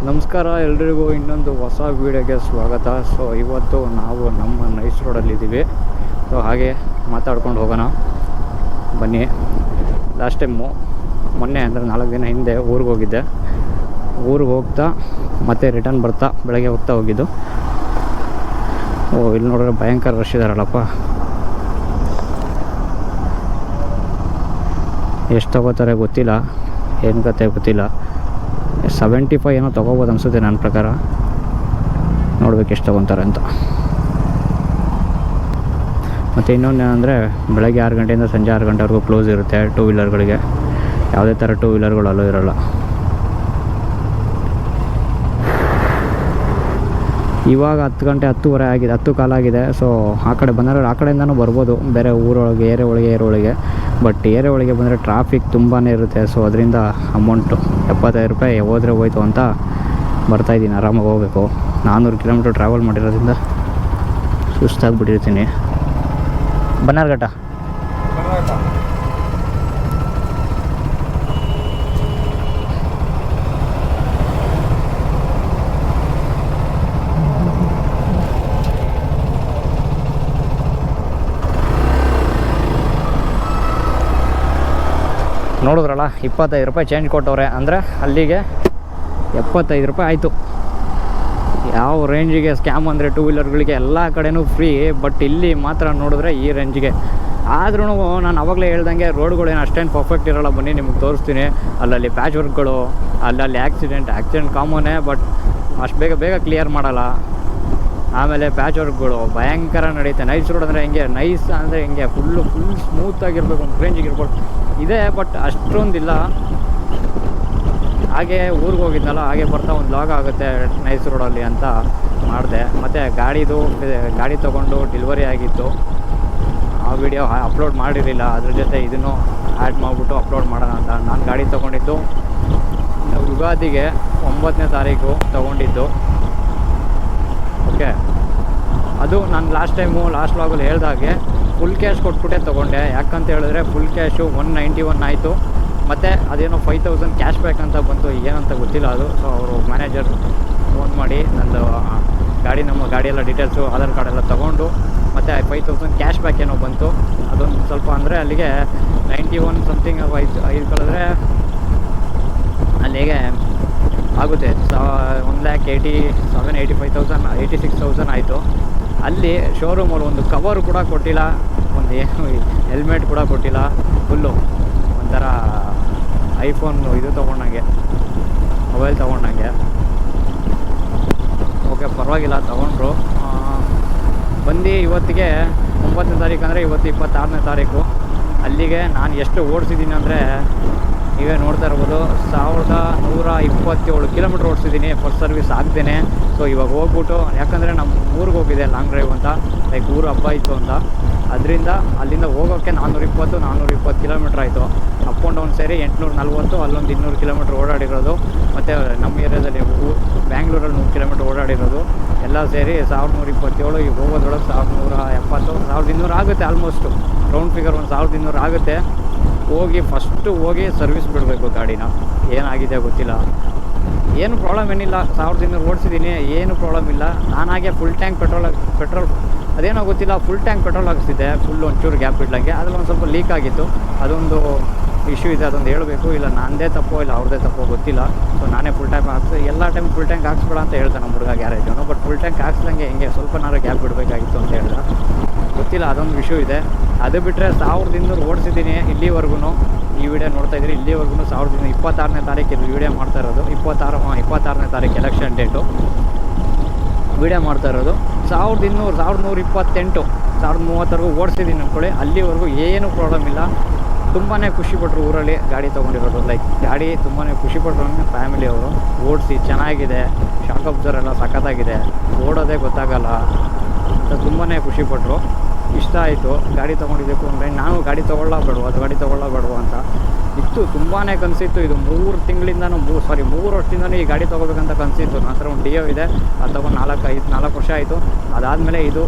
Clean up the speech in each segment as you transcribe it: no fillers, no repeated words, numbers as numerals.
ನಮಸ್ಕಾರ ಎಲ್ರಿಗೂ, ಇನ್ನೊಂದು ಹೊಸ ವೀಡಿಯೋಗೆ ಸ್ವಾಗತ. ಸೊ ಇವತ್ತು ನಾವು ನಮ್ಮ ನೈಸ್ ರೋಡಲ್ಲಿದ್ದೀವಿ. ಸೊ ಹಾಗೆ ಮಾತಾಡ್ಕೊಂಡು ಹೋಗೋಣ ಬನ್ನಿ. ಲಾಸ್ಟ್ ಟೈಮು ಮೊನ್ನೆ ಅಂದರೆ 4 ದಿನ ಹಿಂದೆ ಊರಿಗೆ ಹೋಗಿದ್ದೆ. ಊರಿಗೆ ಹೋಗ್ತಾ ಮತ್ತೆ ರಿಟರ್ನ್ ಬರ್ತಾ ಬೆಳಗ್ಗೆ ಹೋಗ್ತಾ ಹೋಗಿದ್ದು. ಇಲ್ಲಿ ನೋಡಿದ್ರೆ ಭಯಂಕರ ರಶ್ ಇದ್ದಾರಲ್ಲಪ್ಪ. ಎಷ್ಟು ತಗೋತಾರೆ ಗೊತ್ತಿಲ್ಲ, ಏನು ಕತೆ ಗೊತ್ತಿಲ್ಲ. 75 ಏನೋ ತೊಗೋಬೋದು ಅನಿಸುತ್ತೆ ನನ್ನ ಪ್ರಕಾರ. ನೋಡ್ಬೇಕು ಎಷ್ಟು ತೊಗೊತಾರೆ ಅಂತ. ಮತ್ತು ಇನ್ನೊಂದು ಏನಂದರೆ, ಬೆಳಗ್ಗೆ 6 ಗಂಟೆಯಿಂದ ಸಂಜೆ 6 ಗಂಟೆವರೆಗೂ ಕ್ಲೋಸ್ ಇರುತ್ತೆ ಟೂ ವೀಲರ್ಗಳಿಗೆ. ಯಾವುದೇ ಥರ ಟೂ ವೀಲರ್ಗಳು ಅಲ್ಲೂ ಇರೋಲ್ಲ. ಇವಾಗ 10 ಗಂಟೆ 10:15 ಆಗಿದೆ, 10 ಕಾಲ ಆಗಿದೆ. ಸೊ ಆ ಕಡೆ ಬಂದರೆ ಆ ಕಡೆಯಿಂದನೂ ಬರ್ಬೋದು, ಬೇರೆ ಊರೊಳಗೆ ಏರೆ ಒಳಗೆ. ಬಟ್ ಏರೆ ಒಳಗೆ ಬಂದರೆ ಟ್ರಾಫಿಕ್ ತುಂಬಾ ಇರುತ್ತೆ. ಸೊ ಅದರಿಂದ ಅಮೌಂಟು 75 ರೂಪಾಯಿ ಹೋದರೆ ಹೋಯ್ತು ಅಂತ ಬರ್ತಾಯಿದ್ದೀನಿ. ಆರಾಮಾಗಿ ಹೋಗಬೇಕು. 400 ಕಿಲೋಮೀಟ್ರ್ ಟ್ರಾವೆಲ್ ಮಾಡಿರೋದ್ರಿಂದ ಸುಸ್ತಾಗಿಬಿಟ್ಟಿರ್ತೀನಿ. ಬನ್ನಾರ್ಘಟ್ಟ ನೋಡಿದ್ರಲ್ಲ, 25 ರೂಪಾಯಿ ಚೇಂಜ್ ಕೊಟ್ಟವ್ರೆ. ಅಂದರೆ ಅಲ್ಲಿಗೆ 75 ರೂಪಾಯಿ ಆಯಿತು. ಯಾವ ರೇಂಜಿಗೆ ಸ್ಕ್ಯಾಮ್ ಅಂದರೆ ಟೂ ವೀಲರ್ಗಳಿಗೆ ಎಲ್ಲ ಕಡೆನೂ ಫ್ರೀ. ಬಟ್ ಇಲ್ಲಿ ಮಾತ್ರ ನೋಡಿದ್ರೆ ಈ ರೇಂಜಿಗೆ. ಆದ್ರೂ ನಾನು ಆವಾಗಲೇ ಹೇಳ್ದಂಗೆ ರೋಡ್ಗಳೇನು ಅಷ್ಟೇನು ಪರ್ಫೆಕ್ಟ್ ಇರೋಲ್ಲ. ಬನ್ನಿ ನಿಮಗೆ ತೋರಿಸ್ತೀನಿ. ಅಲ್ಲಲ್ಲಿ ಪ್ಯಾಚ್ ವರ್ಕ್ಗಳು, ಅಲ್ಲಲ್ಲಿ ಆಕ್ಸಿಡೆಂಟ್ ಕಾಮನ್ನೇ. ಬಟ್ ಅಷ್ಟು ಬೇಗ ಕ್ಲಿಯರ್ ಮಾಡಲ್ಲ. ಆಮೇಲೆ ಪ್ಯಾಚ್ ವರ್ಕ್ಗಳು ಭಯಂಕರ ನಡೀತೆ. ನೈಸ್ ರೋಡ್ ಅಂದರೆ ಹೆಂಗೆ, ನೈಸ್ ಅಂದರೆ ಹೆಂಗೆ ಫುಲ್ ಸ್ಮೂತಾಗಿರ್ಬೇಕು, ಒಂದು ರೇಂಜಿಗೆ ಇರ್ಬೋದು ಇದೆ. ಬಟ್ ಅಷ್ಟೊಂದಿಲ್ಲ. ಹಾಗೆ ಊರಿಗೆ ಹೋಗಿದ್ನಲ್ಲ, ಹಾಗೆ ಬರ್ತಾ ಒಂದು ಲಾಗ್ ಆಗುತ್ತೆ ನೈಸ್ ರೋಡಲ್ಲಿ ಅಂತ ಮಾಡಿದೆ. ಮತ್ತು ಗಾಡಿ ತೊಗೊಂಡು ಡೆಲಿವರಿ ಆಗಿತ್ತು. ಆ ವಿಡಿಯೋ ಅಪ್ಲೋಡ್ ಮಾಡಿರಲಿಲ್ಲ. ಅದ್ರ ಜೊತೆ ಇದನ್ನು ಆ್ಯಡ್ ಮಾಡಿಬಿಟ್ಟು ಅಪ್ಲೋಡ್ ಮಾಡೋಣ ಅಂತ. ನಾನು ಗಾಡಿ ತೊಗೊಂಡಿದ್ದು ಯುಗಾದಿಗೆ 9ನೇ ತಾರೀಕು ತೊಗೊಂಡಿದ್ದು. ಓಕೆ, ಅದು ನಾನು ಲಾಸ್ಟ್ ಲಾಗಲ್ಲಿ ಹೇಳ್ದಾಗೆ ಫುಲ್ ಕ್ಯಾಶ್ ಕೊಟ್ಬಿಟ್ಟೆ ತೊಗೊಂಡೆ. ಯಾಕಂತ ಹೇಳಿದ್ರೆ ಫುಲ್ ಕ್ಯಾಶು 191 ಆಯಿತು. ಮತ್ತು ಅದೇನೋ 5000 ಕ್ಯಾಶ್ ಬ್ಯಾಕ್ ಅಂತ ಬಂತು, ಏನಂತ ಗೊತ್ತಿಲ್ಲ ಅದು. ಸೊ ಅವರು ಮ್ಯಾನೇಜರ್ ಫೋನ್ ಮಾಡಿ ನಂದು ನಮ್ಮ ಗಾಡಿಯೆಲ್ಲ ಡೀಟೇಲ್ಸು, ಆಧಾರ್ ಕಾರ್ಡೆಲ್ಲ ತೊಗೊಂಡು ಮತ್ತು 5000 ಕ್ಯಾಶ್ ಬ್ಯಾಕ್ ಏನೋ ಬಂತು. ಅದೊಂದು ಸ್ವಲ್ಪ ಅಂದರೆ ಅಲ್ಲಿಗೆ 91 ಸಮಥಿಂಗ್ ಐದು ಕಳೆದ್ರೆ ಅಲ್ಲಿಗೆ ಆಗುತ್ತೆ 1,87,85,000 86,000 ಆಯಿತು. ಅಲ್ಲಿ ಶೋರೂಮಲ್ಲಿ ಒಂದು ಕವರು ಕೂಡ ಕೊಟ್ಟಿಲ್ಲ, ಒಂದು ಹೆಲ್ಮೆಟ್ ಕೂಡ ಕೊಟ್ಟಿಲ್ಲ. ಫುಲ್ಲು ಒಂಥರ ಐಫೋನ್ ಇದು ತೊಗೊಂಡಂಗೆ, ಮೊಬೈಲ್ ತೊಗೊಂಡಂಗೆ. ಓಕೆ, ಪರವಾಗಿಲ್ಲ, ತೊಗೊಂಡ್ರು. ಬಂದು ಇವತ್ತಿಗೆ 9ನೇ ತಾರೀಕು ಅಂದರೆ ಇವತ್ತು 26ನೇ ತಾರೀಕು. ಅಲ್ಲಿಗೆ ನಾನು ಎಷ್ಟು ಓಡಿಸಿದ್ದೀನಿ ಅಂದರೆ ನೀವೇ ನೋಡ್ತಾ ಇರ್ಬೋದು, 1127 ಕಿಲೋಮೀಟ್ರ್ ಓಡಿಸಿದ್ದೀನಿ ಫಸ್ಟ್ ಸರ್ವಿಸ್ ಆಗ್ತೇನೆ. ಸೊ ಇವಾಗ ಹೋಗ್ಬಿಟ್ಟು, ಯಾಕಂದರೆ ನಮ್ಮ ಊರಿಗೆ ಹೋಗಿದೆ ಲಾಂಗ್ ಡ್ರೈವ್ ಅಂತ, ಲೈಕ್ ಊರು ಹಬ್ಬ ಇತ್ತು ಅಂತ. ಅದರಿಂದ ಅಲ್ಲಿಂದ ಹೋಗೋಕ್ಕೆ 420 ಕಿಲೋಮೀಟ್ರ್ ಆಯಿತು. ಅಪ್ ಆ್ಯಂಡ್ ಡೌನ್ ಸೇರಿ 840, ಅಲ್ಲೊಂದು 200 ಕಿಲೋಮೀಟ್ರ್ ಓಡಾಡಿರೋದು. ಮತ್ತು ನಮ್ಮ ಏರಿಯಾದಲ್ಲಿ ಬ್ಯಾಂಗ್ಳೂರಲ್ಲಿ 100 ಕಿಲೋಮೀಟ್ರ್ ಓಡಾಡಿರೋದು. ಎಲ್ಲ ಸೇರಿ 1127. ಈಗ ಹೋಗೋದ್ರೊಳಗೆ 1170, 1200 ಆಗುತ್ತೆ. ಆಲ್ಮೋಸ್ಟು ರೌಂಡ್ ಫಿಗರ್ ಒಂದು 1200 ಆಗುತ್ತೆ. ಫಸ್ಟು ಹೋಗಿ ಸರ್ವಿಸ್ ಬಿಡಬೇಕು ಗಾಡಿನ. ಏನಾಗಿದೆ ಗೊತ್ತಿಲ್ಲ, ಏನು ಪ್ರಾಬ್ಲಮ್ ಏನಿಲ್ಲ. 1200 ಓಡಿಸಿದ್ದೀನಿ, ಏನು ಪ್ರಾಬ್ಲಮ್ ಇಲ್ಲ. ನಾನಾಗೆ ಫುಲ್ ಟ್ಯಾಂಕ್ ಪೆಟ್ರೋಲ್ ಅದೇನೋ ಗೊತ್ತಿಲ್ಲ, ಫುಲ್ ಟ್ಯಾಂಕ್ ಪೆಟ್ರೋಲ್ ಹಾಕಿಸಿದ್ದೆ. ಫುಲ್ ಒಂಚೂರು ಗ್ಯಾಪ್ ಬಿಡ್ಲಂಗೆ ಅದ್ರಲ್ಲಿ ಒಂದು ಸ್ವಲ್ಪ ಲೀಕ್ ಆಗಿತ್ತು. ಅದೊಂದು ಇಶ್ಯೂ ಇದೆ, ಅದೊಂದು ಹೇಳಬೇಕು. ಇಲ್ಲ ನನ್ನದೇ ತಪ್ಪೋ ಇಲ್ಲ ಅವ್ರದ್ದೇ ತಪ್ಪೋ ಗೊತ್ತಿಲ್ಲ. ಸೊ ನಾನೇ ಫುಲ್ ಟ್ಯಾಂಕ್ ಎಲ್ಲ ಟೈಮ್ ಫುಲ್ ಟ್ಯಾಂಕ್ ಹಾಕ್ಸ್ಬೇಡ ಅಂತ ಹೇಳ್ದೆ ನಮ್ಮ ಹುಡುಗ ಗ್ಯಾರೇಜವನು. ಬಟ್ ಫುಲ್ ಟ್ಯಾಂಕ್ ಹಾಕ್ಸ್ದಂಗೆ ಹೆಂಗೆ ಸ್ವಲ್ಪ ಗ್ಯಾಪ್ ಬಿಡಬೇಕಾಗಿತ್ತು ಅಂತ ಹೇಳ್ದೆ. ಗೊತ್ತಿಲ್ಲ, ಅದೊಂದು ಇಶ್ಯೂ ಇದೆ. ಅದು ಬಿಟ್ಟರೆ 1200 ಓಡಿಸಿದ್ದೀನಿ ಇಲ್ಲಿವರೆಗೂ. ಈ ವಿಡಿಯೋ ನೋಡ್ತಾ ಇದ್ದೀರಿ, ಇಲ್ಲಿವರೆಗೂ 26ನೇ ತಾರೀಕು ಇದು ವಿಡಿಯೋ ಮಾಡ್ತಾ ಇರೋದು. 26ನೇ ತಾರೀಕು ಎಲೆಕ್ಷನ್ ಡೇಟು ವಿಡಿಯೋ ಮಾಡ್ತಾ ಇರೋದು. 1128 1030ವರೆಗೂ ಓಡಿಸಿದ್ದೀನಿ ಅಂದ್ಕೊಳ್ಳಿ. ಅಲ್ಲಿವರೆಗೂ ಏನೂ ಪ್ರಾಬ್ಲಮ್ ಇಲ್ಲ. ತುಂಬಾ ಖುಷಿಪಟ್ಟರು ಊರಲ್ಲಿ ಗಾಡಿ ತೊಗೊಂಡಿರೋದು. ಲೈಕ್ ಗಾಡಿ ತುಂಬಾ ಖುಷಿಪಟ್ಟರು ಅಂದರೆ ಫ್ಯಾಮಿಲಿಯವರು. ಓಡಿಸಿ ಚೆನ್ನಾಗಿದೆ, ಶಾಕ್ ಅಬ್ಸರ್ ಎಲ್ಲ ಸಖತ್ತಾಗಿದೆ, ಓಡೋದೇ ಗೊತ್ತಾಗಲ್ಲ ಅಂತ ತುಂಬಾ ಖುಷಿಪಟ್ಟರು. ಇಷ್ಟ ಆಯಿತು ಗಾಡಿ ತೊಗೊಂಡಿದ್ದಕ್ಕೂ. ಅಂದರೆ ನಾನು ಗಾಡಿ ತೊಗೊಳ್ಳಬೇಡುವ ಅಂತ ಇತ್ತು, ತುಂಬಾ ಕನಸಿತ್ತು. ಇದು 3 ತಿಂಗಳಿಂದನೂ 3 ವರ್ಷದಿಂದನೂ ಈ ಗಾಡಿ ತೊಗೋಬೇಕಂತ ಕನಸಿತ್ತು. ನನ್ನ ಹತ್ರ ಒಂದು ಡಿಯೋ ಇದೆ, ಅದು ತೊಗೊಂಡು 4 ವರ್ಷ ಆಯಿತು. ಅದಾದಮೇಲೆ ಇದು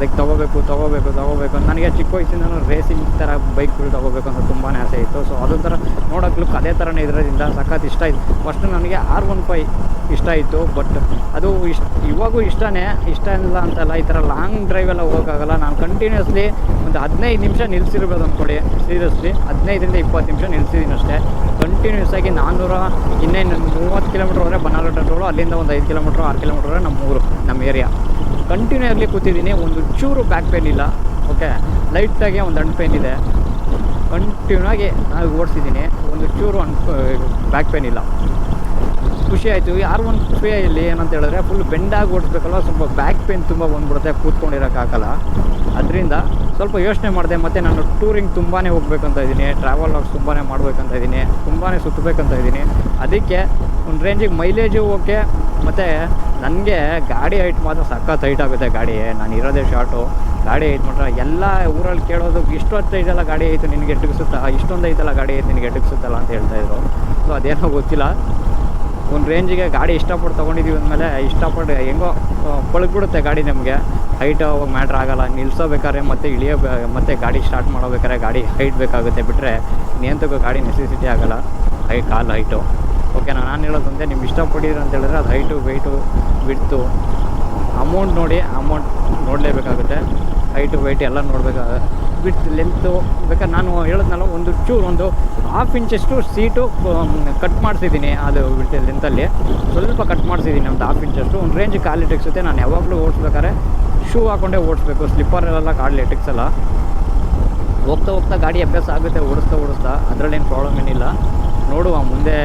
ಲೈಕ್ ತೊಗೋಬೇಕು ನನಗೆ ಚಿಕ್ಕ ವಯಸ್ಸಿಂದನೂ ರೇಸಿಂಗ್ ಥರ ಬೈಕ್ಗಳು ತೊಗೋಬೇಕು ಅಂತ ತುಂಬಾ ಆಸೆ ಇತ್ತು. ಸೊ ಅದೊಂಥರ ನೋಡೋಕೆ ಲುಕ್ ಅದೇ ಥರನೇ ಇರೋದ್ರಿಂದ ಸಖತ್ ಇಷ್ಟ ಆಯಿತು. ಫಸ್ಟು ನನಗೆ R15 ಇಷ್ಟ ಆಯಿತು, ಬಟ್ ಅದು ಇವಾಗೂ ಇಷ್ಟನೇ, ಇಷ್ಟ ಇಲ್ಲ ಅಂತಲ್ಲ. ಈ ಥರ ಲಾಂಗ್ ಡ್ರೈವೆಲ್ಲ ಹೋಗೋಕ್ಕಾಗಲ್ಲ. ನಾನು ಕಂಟಿನ್ಯೂಸ್ಲಿ ಒಂದು 15 ನಿಮಿಷ ನಿಲ್ಲಿಸಿರ್ಬೋದು ಅಂದ್ಕೊಳ್ಳಿ, ಸೀರಿಯಸ್ಲಿ 15ರಿಂದ 20 ನಿಮಿಷ ನಿಲ್ಲಿಸಿದ್ದೀನಿ ಅಷ್ಟೇ. ಕಂಟಿನ್ಯೂಸ್ ಆಗಿ 400 ಇನ್ನೇನು 30 ಕಿಲೋಮೀಟ್ರ್ ಹೋದರೆ ಬನ್ನಾರಘಟ್ಟ ರೋಡು, ಅಲ್ಲಿಂದ ಒಂದು 5 ಕಿಲೋಮೀಟ್ರ್ 6 ಕಿಲೋಮೀಟ್ರ್ ನಮ್ಮ ಏರಿಯಾ ಕಂಟಿನ್ಯೂ ಆಗಲಿ ಕೂತಿದ್ದೀನಿ. ಒಂದು ಚೂರು ಬ್ಯಾಕ್ ಪೇನ್ ಇಲ್ಲ, ಓಕೆ, ಲೈಟಾಗಿ ಒಂದು ಅಂಡ್ ಪೇನ್ ಇದೆ. ಕಂಟಿನ್ಯೂ ಆಗಿ ನಾನು ಓಡಿಸಿದ್ದೀನಿ, ಒಂದು ಚೂರು ಬ್ಯಾಕ್ ಪೇನ್ ಇಲ್ಲ. ಖುಷಿ ಆಯಿತು. ಈ R15 ಏನಂತ ಹೇಳಿದ್ರೆ ಫುಲ್ ಬೆಂಡಾಗಿ ಓಡಿಸ್ಬೇಕಲ್ವ, ಸ್ವಲ್ಪ ಬ್ಯಾಕ್ ಪೇನ್ ತುಂಬ ಬಂದ್ಬಿಡುತ್ತೆ, ಕೂತ್ಕೊಂಡಿರೋಕ್ಕಾಗಲ್ಲ. ಅದರಿಂದ ಸ್ವಲ್ಪ ಯೋಚನೆ ಮಾಡಿದೆ. ಮತ್ತು ನಾನು ಟೂರಿಂಗ್ ತುಂಬಾ ಹೋಗ್ಬೇಕಂತ ಇದ್ದೀನಿ, ಟ್ರಾವೆಲ್ ಲಾಗ್ಸ್ ತುಂಬಾ ಮಾಡ್ಬೇಕಂತ ಇದ್ದೀನಿ, ತುಂಬಾ ಸುತ್ತಬೇಕಂತ ಇದ್ದೀನಿ. ಅದಕ್ಕೆ ಒಂದು ರೇಂಜಿಗೆ ಮೈಲೇಜು ಓಕೆ, ಮತ್ತು ನನಗೆ ಗಾಡಿ ಹೈಟ್ ಮಾತ್ರ ಸಖತ್ ಹೈಟ್ ಆಗುತ್ತೆ. ಗಾಡಿ ನಾನು ಇರೋದೇ ಶಾರ್ಟು, ಗಾಡಿ ಐತೆ ಮಾತ್ರ ಎಲ್ಲ ಊರಲ್ಲಿ ಕೇಳೋದು, ಇಷ್ಟೊತ್ತು ಐತಲ್ಲ ಗಾಡಿ ಐತೆ ನಿನಗೆ ಎಟಗಿಸುತ್ತಾ, ಇಷ್ಟೊಂದು ಐತಲ್ಲ ಗಾಡಿ ಐತೆ ನಿನಗೆ ಎಟಗಿಸುತ್ತಲ್ಲ ಅಂತ ಹೇಳ್ತಾಯಿದ್ರು. ಸೊ ಅದೇನೋ ಗೊತ್ತಿಲ್ಲ, ಒಂದು ರೇಂಜಿಗೆ ಗಾಡಿ ಇಷ್ಟಪಟ್ಟು ತೊಗೊಂಡಿದ್ದೀವಿ ಅಂದಮೇಲೆ ಇಷ್ಟಪಟ್ಟು ಹೆಂಗೋ ಪಳಗ್ಬಿಡುತ್ತೆ ಗಾಡಿ. ನಮಗೆ ಹೈಟ್ ಮ್ಯಾಟ್ರ್ ಆಗೋಲ್ಲ, ನಿಲ್ಲಿಸೋಬೇಕಾದ್ರೆ ಮತ್ತು ಗಾಡಿ ಸ್ಟಾರ್ಟ್ ಮಾಡೋಬೇಕಾದ್ರೆ ಗಾಡಿ ಹೈಟ್ ಬೇಕಾಗುತ್ತೆ, ಬಿಟ್ಟರೆ ನಿಯಂತಕ್ಕೂ ಗಾಡಿ ನೆಸೆಸಿಟಿ ಆಗೋಲ್ಲ ಕಾಲು ಹೈಟು. ಓಕೆ, ನಾನು ಹೇಳೋದಂತೆ ನಿಮ್ಗೆ ಇಷ್ಟಪಟ್ಟಿದ್ರು ಅಂತ ಹೇಳಿದ್ರೆ ಅದು ಹೈಟು, ವೆಯ್ಟು, ವಿಡ್ತು, ಅಮೌಂಟ್ ನೋಡಲೇಬೇಕಾಗುತ್ತೆ. ಹೈಟು ವೆಯ್ಟ್ ಎಲ್ಲ ನೋಡಬೇಕಾಗುತ್ತೆ. ವಿಡ್ತ್ ಲೆಂತು ಬೇಕಾದ್ರೆ ನಾನು ಹೇಳೋದ್ನಲ್ಲ, ಒಂದು 1/2 ಇಂಚಷ್ಟು ಸೀಟು ಕಟ್ ಮಾಡಿಸಿದ್ದೀನಿ. ಅದು ವಿಡ್ತ್ ಲೆಂತಲ್ಲಿ ಸ್ವಲ್ಪ ಕಟ್ ಮಾಡಿಸಿದ್ದೀನಿ, ಒಂದು 1/2 ಇಂಚಷ್ಟು. ಒಂದು ರೇಂಜ್ ಕಾಲು ಎಟಕ್ಸುತ್ತೆ. ನಾನು ಯಾವಾಗಲೂ ಓಡಿಸ್ಬೇಕಾದ್ರೆ ಶೂ ಹಾಕ್ಕೊಂಡೇ ಓಡಿಸ್ಬೇಕು, ಸ್ಲಿಪ್ಪರೆಲ್ಲ ಕಾಲು ಎಟಕ್ಸಲ್ಲ. ಹೋಗ್ತಾ ಗಾಡಿ ಅಭ್ಯಾಸ ಆಗುತ್ತೆ, ಓಡಿಸ್ತಾ ಅದರಲ್ಲೇನು ಪ್ರಾಬ್ಲಮ್ ಏನಿಲ್ಲ. ನೋಡುವ ಮುಂದೆ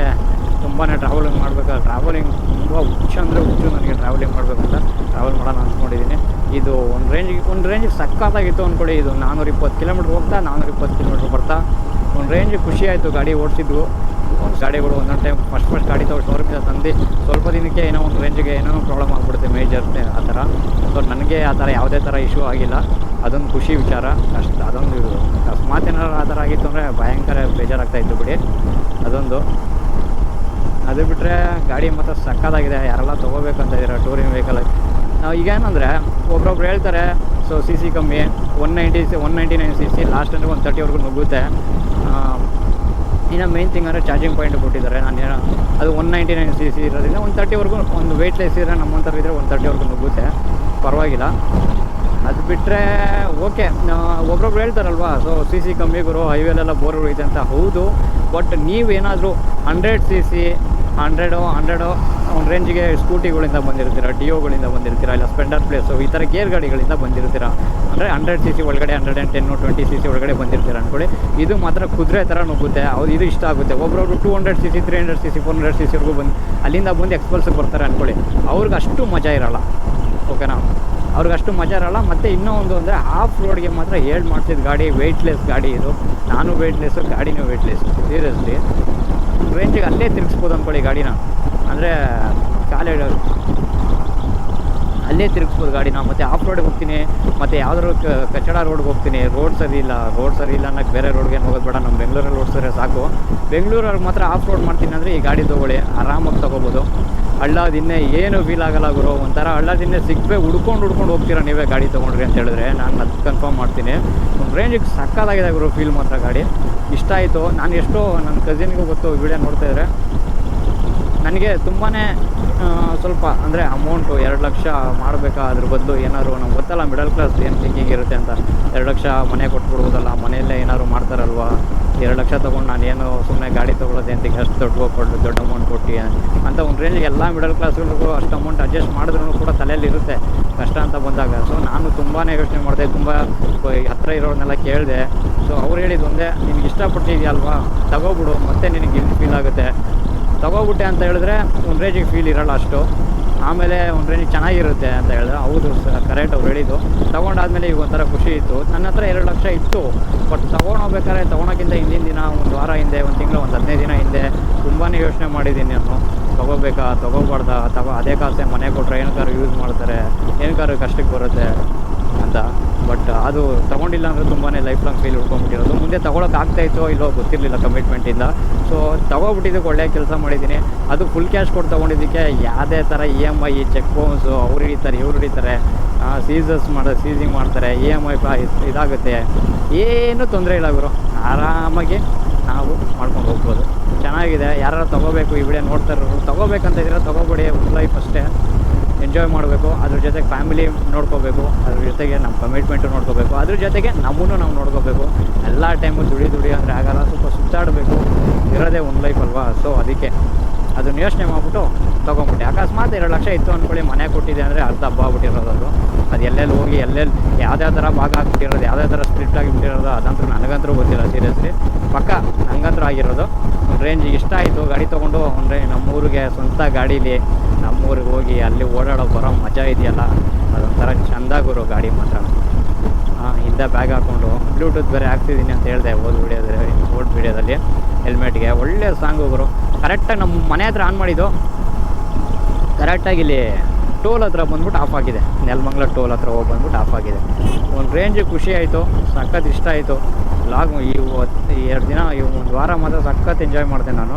ತುಂಬಾ ಟ್ರಾವೆಲಿಂಗ್ ಮಾಡಬೇಕಾದ್ರೆ. ಟ್ರಾವೆಲಿಂಗ್ ತುಂಬ ಹುಚ್ಚು ನನಗೆ ಟ್ರಾವೆಲಿಂಗ್ ಮಾಡಬೇಕಂತ ಟ್ರಾವೆಲ್ ಮಾಡೋಣ ಅಂದ್ಕೊಂಡಿದ್ದೀನಿ. ಇದು ಒಂದು ರೇಂಜಿಗೆ ಸಕ್ಕತ್ತಾಗಿತ್ತು ಅಂದ್ಕೊಳ್ಳಿ. ಇದು 420 ಕಿಲೋಮೀಟ್ರ್ ಹೋಗ್ತಾ 420 ಕಿಲೋಮೀಟ್ರ್ ಬರ್ತಾ ಒಂದು ರೇಂಜಿಗೆ ಖುಷಿ ಆಯಿತು. ಗಾಡಿ ಓಡಿಸಿದ್ವು ಒಂದು ಗಾಡಿಗಳು ಒಂದೊಂದು ಟೈಮ್ ಫಸ್ಟ್ ಗಾಡಿ ಶೋರೂಮಿಂದ ತಂದು ಸ್ವಲ್ಪ ದಿನಕ್ಕೆ ಏನೋ ಒಂದು ರೇಂಜಿಗೆ ಏನೋ ಪ್ರಾಬ್ಲಮ್ ಆಗಿಬಿಡುತ್ತೆ, ಮೇಜರ್ ಆ ಥರ. ಸೊ ನನಗೆ ಆ ಥರ ಯಾವುದೇ ಥರ ಇಶ್ಯೂ ಆಗಿಲ್ಲ, ಅದೊಂದು ಖುಷಿ ವಿಚಾರ. ಅದೊಂದು ಅಕಸ್ಮಾತ್ ಏನಾದ್ರು ಆ ಥರ ಆಗಿತ್ತು ಅಂದರೆ ಭಯಂಕರ ಬೇಜಾರಾಗ್ತಾಯಿತ್ತು ಬಿಡಿ. ಅದೊಂದು ಅದು ಬಿಟ್ಟರೆ ಗಾಡಿ ಮಾತ್ರ ಸಕ್ಕತ್ತಾಗಿದೆ. ಯಾರೆಲ್ಲ ತೊಗೋಬೇಕಂತ ಇದ್ದೀರಾ ಟೂರಿಂಗ್ ವೆಹಿಕಲ್. ಈಗ ಏನಂದರೆ ಒಬ್ರೊಬ್ರು ಹೇಳ್ತಾರೆ, ಸೊ ಸಿ ಸಿ ಕಮ್ಮಿ 199 cc, ಲಾಸ್ಟ್ ಅಂದರೆ 130ವರೆಗೂ ನುಗ್ಗುತ್ತೆ. ಇನ್ನು ಮೇನ್ ಥಿಂಗ್ ಅಂದರೆ ಚಾರ್ಜಿಂಗ್ ಪಾಯಿಂಟ್ ಕೊಟ್ಟಿದ್ದಾರೆ. ಅದು 199 cc ಇರೋದ್ರಿಂದ 130ವರೆಗೂ, ಒಂದು ವೆಯ್ಟ್ಲೆಸ್ ಇದ್ದರೆ ನಮ್ಮಂಥವ್ರು ಇದ್ದರೆ 130ವರೆಗೂ ನುಗ್ಗುತ್ತೆ, ಪರವಾಗಿಲ್ಲ. ಅದು ಬಿಟ್ಟರೆ ಓಕೆ. ಒಬ್ರೊಬ್ರು ಹೇಳ್ತಾರಲ್ವಾ, ಸೊ ಸಿ ಸಿ ಕಮ್ಮಿ ಗುರು, ಹೈವೇಲೆಲ್ಲ ಬೋರ್ ಹೊಡಿತೆ ಅಂತ. ಹೌದು, ಬಟ್ ನೀವೇನಾದರೂ 100 cc 100 ಒಂದು ರೇಂಜಿಗೆ ಸ್ಕೂಟಿಗಳಿಂದ ಬಂದಿರ್ತೀರ, ಡಿಯೋಗಳಿಂದ ಬಂದಿರ್ತೀರ, ಇಲ್ಲ ಸ್ಪೆಂಡರ್ ಪ್ಲೇಸು, ಈ ಥರ ಗೇರ್ ಗಾಡಿಗಳಿಂದ ಬಂದಿರ್ತೀರ. ಅಂದರೆ 100 cc ಒಳಗಡೆ 110 20 cc ಒಳಗಡೆ ಬಂದಿರ್ತೀರ ಅಂದ್ಕೊಳ್ಳಿ. ಇದು ಮಾತ್ರ ಕುದುರೆ ಥರ ನುಗ್ಗುತ್ತೆ. ಇದು ಇಷ್ಟ ಆಗುತ್ತೆ. ಒಬ್ಬರೊಬ್ರು 200 cc 300 cc 400 cc ಅಲ್ಲಿಂದ ಬಂದು ಎಕ್ಸ್ಪಲ್ಸಿಗೆ ಬರ್ತಾರೆ ಅಂದ್ಕೊಳ್ಳಿ. ಅವ್ರಿಗೆ ಅಷ್ಟು ಮಜಾ ಇರೋಲ್ಲ, ಓಕೆನಾ. ಅವ್ರಿಗಷ್ಟು ಮಜಾ ಇರೋಲ್ಲ. ಮತ್ತು ಇನ್ನೂ ಒಂದು ಅಂದರೆ ಆಫ್ ರೋಡ್ಗೆ ಮಾತ್ರ ಮಾಡ್ತಿದ್ದು ಗಾಡಿ ವೆಯ್ಟ್ಲೆಸ್ ಗಾಡಿ ಇದು. ನಾನು ವೆಯ್ಟ್ಲೆಸ್ಸು, ಗಾಡಿನೂ ವೆಯ್ಟ್ಲೆಸ್. ಸೀರಿಯಸ್ಲಿ ರೇಂಜಿಗೆ ಅಲ್ಲೇ ತಿರುಗಿಸ್ಬೋದು ಅಂದ್ಕೊಳ್ಳಿ ಗಾಡಿನ. ಅಂದರೆ ಅಲ್ಲೇ ತಿರುಗಿಸ್ಬೋದು ಗಾಡಿನ. ಮತ್ತು ಆಫ್ ರೋಡಿಗೆ ಹೋಗ್ತೀನಿ, ಮತ್ತು ಯಾವುದಾದ್ರು ಕಚಡ ರೋಡ್ಗೆ ಹೋಗ್ತೀನಿ, ರೋಡ್ ಸರಿ ಇಲ್ಲ ಅನ್ನೋಕ್ಕೆ ಬೇರೆ ರೋಡ್ಗೆ ಹೋಗೋದು ಬೇಡ, ನಮ್ಮ ಬೆಂಗಳೂರಲ್ಲಿ ರೋಡ್ ಸರಿ ಸಾಕು. ಬೆಂಗಳೂರಲ್ಲಿ ಮಾತ್ರ ಆಫ್ ರೋಡ್ ಮಾಡ್ತೀನಿ ಅಂದರೆ ಈ ಗಾಡಿ ತೊಗೊಳ್ಳಿ, ಆರಾಮಾಗಿ ತೊಗೋಬೋದು. ಹಳ್ಳದಿನ್ನೇ ಏನು ಫೀಲ್ ಆಗಲ್ಲ ಗುರು. ಒಂಥರ ಹಳ್ಳದಿನ್ನೇ ಸಿಗ್ಬೇಕು, ಹುಡ್ಕೊಂಡು ಹೋಗ್ತೀರಾ ನೀವೇ ಗಾಡಿ ತೊಗೊಂಡ್ರಿ ಅಂತ ಹೇಳಿದ್ರೆ. ನಾನು ಅದು ಕನ್ಫರ್ಮ್ ಮಾಡ್ತೀನಿ. ಒಂದು ರೇಂಜಿಗೆ ಸಕ್ಕತ್ತಾಗಿದೆ ಗುರು, ಫೀಲ್ ಮಾತ್ರ. ಗಾಡಿ ಇಷ್ಟ ಆಯಿತು. ನಾನು ಎಷ್ಟೋ ನನ್ನ ಕಸಿನ್ಗೂ ಗೊತ್ತು, ವಿಡಿಯೋ ನೋಡ್ತಾಯಿದ್ರೆ ನನಗೆ ತುಂಬಾ ಸ್ವಲ್ಪ ಅಂದರೆ ಅಮೌಂಟು 2 ಲಕ್ಷ ಮಾಡಬೇಕಾ, ಅದ್ರ ಬದಲು ಏನಾದ್ರು ನಮ್ಗೆ ಗೊತ್ತಲ್ಲ ಮಿಡಲ್ ಕ್ಲಾಸ್ ಏನು ಥಿಂಕಿಂಗ್ ಇರುತ್ತೆ ಅಂತ. 2 ಲಕ್ಷ ಮನೆ ಕೊಟ್ಬಿಡ್ಬೋದಲ್ಲ, ಮನೆಯಲ್ಲೇ ಏನಾದ್ರು ಮಾಡ್ತಾರಲ್ವ. 2 ಲಕ್ಷ ತೊಗೊಂಡು ನಾನು ಏನು ಸುಮ್ಮನೆ ಗಾಡಿ ತೊಗೊಳ್ಳೋದು ಅಂತ ಅಷ್ಟು ದೊಡ್ಡ ಅಮೌಂಟ್ ಕೊಟ್ಟು ಅಂತ ಒಂದು ರೇಂಜಿಗೆ ಎಲ್ಲ ಮಿಡಲ್ ಕ್ಲಾಸ್ಗಳಿಗೂ ಅಷ್ಟು ಅಮೌಂಟ್ ಅಡ್ಜಸ್ಟ್ ಮಾಡಿದ್ರೂ ಕೂಡ ತಲೆಯಲ್ಲಿ ಇರುತ್ತೆ ಕಷ್ಟ ಅಂತ ಬಂದಾಗ. ಸೊ ನಾನು ತುಂಬಾ ಯೋಚನೆ ಮಾಡಿದೆ, ತುಂಬ ಹತ್ತಿರ ಇರೋರನ್ನೆಲ್ಲ ಕೇಳಿದೆ. ಸೊ ಅವ್ರು ಹೇಳಿದ್ದು ಒಂದೇ, ನಿನಗೆ ಇಷ್ಟಪಟ್ಟಿದೆಯಲ್ವಾ ತಗೋಬಿಡು, ಮತ್ತೆ ನಿನಗೆ ಇಲ್ಲಿ ಫೀಲ್ ಆಗುತ್ತೆ. ತಗೋಬಿಟ್ಟೆ ಅಂತ ಹೇಳಿದ್ರೆ ಒಂದು ರೇಂಜಿಗೆ ಫೀಲ್ ಇರೋಲ್ಲ ಅಷ್ಟು, ಆಮೇಲೆ ಒಂದು ರೇಂಜಿಗೆ ಚೆನ್ನಾಗಿರುತ್ತೆ ಅಂತ ಹೇಳಿದ್ರೆ. ಹೌದು ಕರೆಕ್ಟ್ ಅವ್ರು ಹೇಳಿದ್ದು. ತೊಗೊಂಡಾದ್ಮೇಲೆ ಈಗ ಒಂಥರ ಖುಷಿ ಇತ್ತು. ನನ್ನ ಹತ್ರ 2 ಲಕ್ಷ ಇತ್ತು, ಬಟ್ ತೊಗೊಳೋಕ್ಕಿಂತ ಹಿಂದಿನ ದಿನ, ಒಂದು ವಾರ ಹಿಂದೆ, ಒಂದು ತಿಂಗಳು, ಒಂದು 15 ದಿನ ಹಿಂದೆ ತುಂಬಾ ಯೋಚನೆ ಮಾಡಿದ್ದೀನಿ ನಾನು. ತೊಗೋಬಾರ್ದಾ, ಅದೇ ಕಾಸೆ ಮನೆ ಕೊಟ್ಟರೆ ಏನಕ್ಕಾದ್ರು ಯೂಸ್ ಮಾಡ್ತಾರೆ, ಏನಕ್ಕಾದ್ರು ಕಷ್ಟಕ್ಕೆ ಬರುತ್ತೆ. ಅಂತ. ಬಟ್ ಅದು ತೊಗೊಂಡಿಲ್ಲ ಅಂದರೆ ತುಂಬಾ ಲೈಫ್ ಲಾಂಗ್ ಫೀಲ್ ಉಳ್ಕೊಂಡ್ಬಿಟ್ಟಿರೋದು. ಮುಂದೆ ತೊಗೊಳಕ್ಕೆ ಆಗ್ತಾಯಿತ್ತೋ ಇಲ್ಲೋ ಗೊತ್ತಿರಲಿಲ್ಲ ಕಮಿಟ್ಮೆಂಟಿಂದ. ಸೊ ತೊಗೊಬಿಟ್ಟಿದ್ದಕ್ಕೆ ಒಳ್ಳೆಯ ಕೆಲಸ ಮಾಡಿದ್ದೀನಿ. ಅದು ಫುಲ್ ಕ್ಯಾಶ್ ಕೊಟ್ಟು ತೊಗೊಂಡಿದ್ದಕ್ಕೆ ಯಾವುದೇ ಥರ EMI ಚೆಕ್ ಬೌನ್ಸು ಅವ್ರು ಹಿಡಿತಾರೆ ಇವ್ರು ಹಿಡಿತಾರೆ, ಸೀಸಿಂಗ್ ಮಾಡ್ತಾರೆ, EMI ಇದಾಗುತ್ತೆ. ಏನೂ ತೊಂದರೆ ಇಲ್ಲ ಗುರು, ಆರಾಮಾಗಿ ನಾವು ಮಾಡ್ಕೊಂಡು ಹೋಗ್ಬೋದು. ಚೆನ್ನಾಗಿದೆ. ಯಾರು ತೊಗೋಬೇಕು ಈ ವಿಡಿಯೋ ನೋಡ್ತಾ ಇರೋರು, ತೊಗೋಬೇಕಂತ ಇದ್ರೆ ತೊಗೋಬೇಡಿ. ಲೈಫ್ ಅಷ್ಟೇ ಎಂಜಾಯ್ ಮಾಡಬೇಕು. ಅದ್ರ ಜೊತೆಗೆ ಫ್ಯಾಮಿಲಿ ನೋಡ್ಕೋಬೇಕು, ಅದ್ರ ಜೊತೆಗೆ ನಮ್ಮ ಕಮಿಟ್ಮೆಂಟು ನೋಡ್ಕೋಬೇಕು, ಅದ್ರ ಜೊತೆಗೆ ನಮ್ಮನ್ನು ನಾವು ನೋಡ್ಕೋಬೇಕು. ಎಲ್ಲ ಟೈಮು ದುಡಿ ಅಂದರೆ ಆಗಲ್ಲ, ಸ್ವಲ್ಪ ಸುತ್ತಾಡಬೇಕು. ಇರೋದೇ ಒಂದು ಲೈಫ್ ಅಲ್ವಾ. ಸೊ ಅದಕ್ಕೆ ಅದನ್ನು ಯೋಚನೆ ಮಾಡಿಬಿಟ್ಟು ತೊಗೊಂಬಿಟ್ಟೆ. ಅಕಸ್ಮಾತ್ 2 ಲಕ್ಷ ಇತ್ತು ಅಂದ್ಕೊಳ್ಳಿ, ಮನೆ ಕೊಟ್ಟಿದೆ ಅಂದರೆ ಅರ್ಧ ಹಬ್ಬ ಆಗ್ಬಿಟ್ಟಿರೋದು. ಅದು ಎಲ್ಲೆಲ್ಲಿ ಹೋಗಿ ಯಾವ್ಯಾವ ಥರ ಭಾಗ ಆಗಿಬಿಟ್ಟಿರೋದು, ಯಾವ್ಯಾವ ಥರ ಸ್ಪ್ಲಿಟ್ ಆಗಿಬಿಟ್ಟಿರೋದು ಅದಂತೂ ನನಗಂತೂ ಗೊತ್ತಿಲ್ಲ ಸೀರಿಯಸ್ಲಿ. ಪಕ್ಕ ನನಗಂತೂ ಆಗಿರೋದು. ಒಂದು ರೇಂಜಿಗೆ ಇಷ್ಟ ಆಯಿತು ಗಾಡಿ ತೊಗೊಂಡು. ಅಂದರೆ ನಮ್ಮೂರಿಗೆ ಸ್ವಂತ ಗಾಡೀಲಿ ನಮ್ಮೂರಿಗೆ ಹೋಗಿ ಅಲ್ಲಿ ಓಡಾಡೋ ಬರೋ ಮಜಾ ಇದೆಯಲ್ಲ, ಅದೊಂಥರ ಚೆಂದಾಗಿರೋ ಗಾಡಿ ಮಾತ್ರ. ಹಿಂದೆ ಬ್ಯಾಗ್ ಹಾಕ್ಕೊಂಡು ಬ್ಲೂಟೂತ್ ಬೇರೆ ಹಾಕ್ತಿದ್ದೀನಿ ಅಂತ ಹೇಳಿದೆ ಓದ್ ವಿಡಿಯೋದಲ್ಲಿ. ಹೆಲ್ಮೆಟ್ಗೆ ಒಳ್ಳೆ ಸಾಂಗ್ ಹೋಗೋರು. ಕರೆಕ್ಟಾಗಿ ನಮ್ಮ ಮನೆ ಹತ್ರ ಆನ್ ಮಾಡಿದ್ದು, ಕರೆಕ್ಟಾಗಿ ಇಲ್ಲಿ ಟೋಲ್ ಹತ್ರ ಬಂದ್ಬಿಟ್ಟು ಆಫ್ ಆಗಿದೆ. ನೆಲಮಂಗಲ ಟೋಲ್ ಹತ್ರ ಹೋಗಿ ಬಂದ್ಬಿಟ್ಟು ಆಫ್ ಆಗಿದೆ. ಒಂದು ರೇಂಜಿಗೆ ಖುಷಿ ಆಯಿತು, ಸಖತ್ ಇಷ್ಟ ಆಯಿತು. ಲಾಗ್ ಈ 2 ದಿನ, ಈ 1 ವಾರ ಮಾತ್ರ ಸಖತ್ ಎಂಜಾಯ್ ಮಾಡಿದೆ ನಾನು.